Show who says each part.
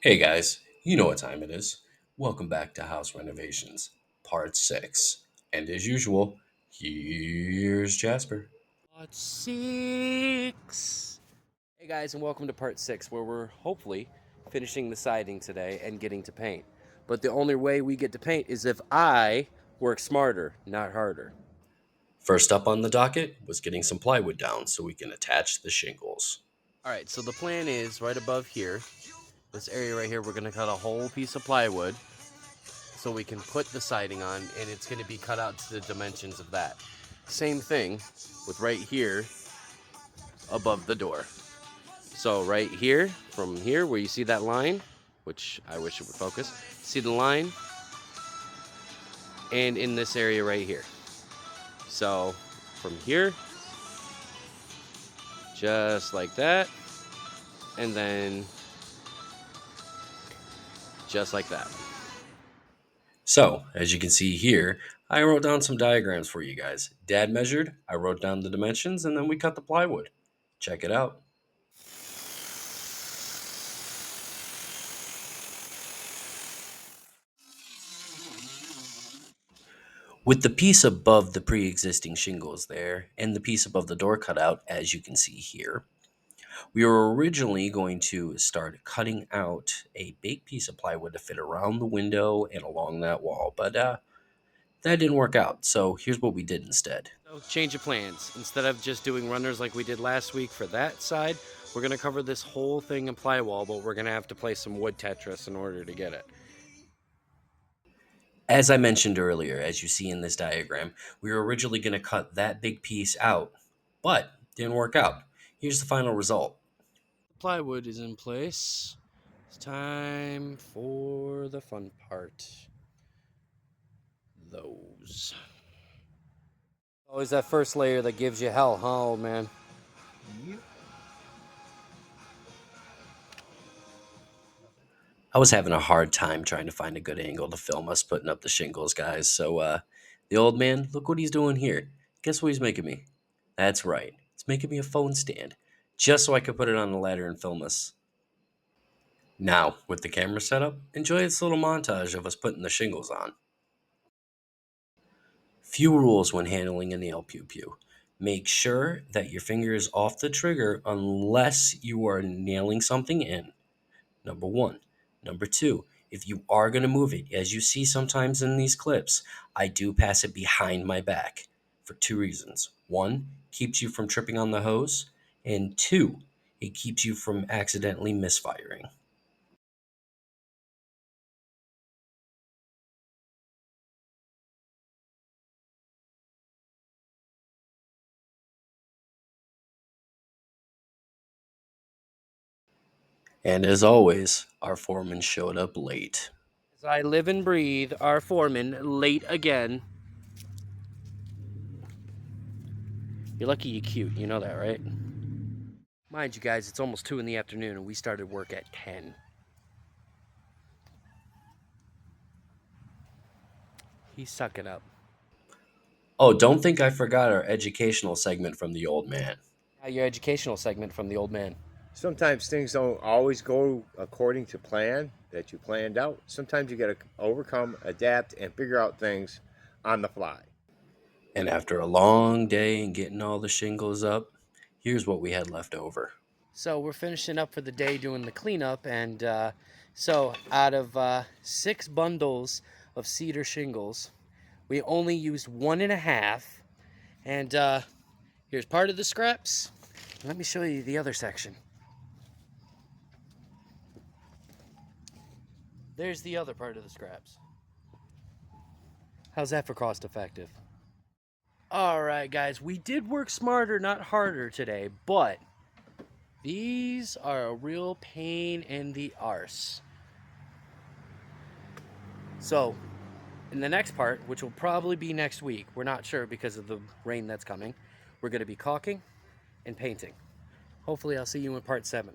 Speaker 1: Hey guys, you know what time it is. Welcome back to House Renovations, Part 6. And as usual, here's Jasper.
Speaker 2: Part 6. Hey guys, and welcome to part 6, where we're hopefully finishing the siding today and getting to paint. But the only way we get to paint is if I work smarter, not harder.
Speaker 1: First up on the docket was getting some plywood down so we can attach the shingles.
Speaker 2: Alright, so the plan is right above here, this area right here, we're going to cut a whole piece of plywood so we can put the siding on, and it's going to be cut out to the dimensions of that. Same thing with right here above the door. So right here, from here where you see that line, which I wish it would focus, see the line, and in this area right here. So from here, just like that, and then just like that.
Speaker 1: So, as you can see here, I wrote down some diagrams for you guys. Dad measured, I wrote down the dimensions, and then we cut the plywood. Check it out. With the piece above the pre-existing shingles there, and the piece above the door cutout, as you can see here, we were originally going to start cutting out a big piece of plywood to fit around the window and along that wall, but that didn't work out. So here's what we did instead.
Speaker 2: So change of plans. Instead of just doing runners like we did last week for that side, we're going to cover this whole thing in plywall, but we're going to have to play some wood Tetris in order to get it.
Speaker 1: As I mentioned earlier, as you see in this diagram, we were originally going to cut that big piece out, but didn't work out. Here's the final result.
Speaker 2: Plywood is in place. It's time for the fun part. Those. Always that first layer that gives you hell, huh, old man?
Speaker 1: I was having a hard time trying to find a good angle to film us putting up the shingles, guys. So, the old man, look what he's doing here. Guess what he's making me? That's right. He's making me a phone stand, just so I could put it on the ladder and film us. Now, with the camera set up, enjoy this little montage of us putting the shingles on. Few rules when handling a nail pew pew. Make sure that your finger is off the trigger unless you are nailing something in. Number one. Number two, if you are going to move it, as you see sometimes in these clips, I do pass it behind my back for two reasons. One, keeps you from tripping on the hose, and two, it keeps you from accidentally misfiring. And as always, our foreman showed up late.
Speaker 2: As I live and breathe, our foreman, late again. You're lucky you're cute, you know that, right? Mind you guys, it's almost 2 in the afternoon and we started work at 10. He's sucking up.
Speaker 1: Oh, don't think I forgot our educational segment from the old man.
Speaker 2: Now your educational segment from the old man.
Speaker 3: Sometimes things don't always go according to plan that you planned out. Sometimes you got to overcome, adapt, and figure out things on the fly.
Speaker 1: And after a long day and getting all the shingles up, here's what we had left over.
Speaker 2: So we're finishing up for the day doing the cleanup, and so out of 6 bundles of cedar shingles, we only used 1.5, and here's part of the scraps. Let me show you the other section. There's the other part of the scraps. How's that for cost effective? Alright guys, we did work smarter, not harder today, but these are a real pain in the arse. So, in the next part, which will probably be next week, we're not sure because of the rain that's coming, we're going to be caulking and painting. Hopefully I'll see you in part 7.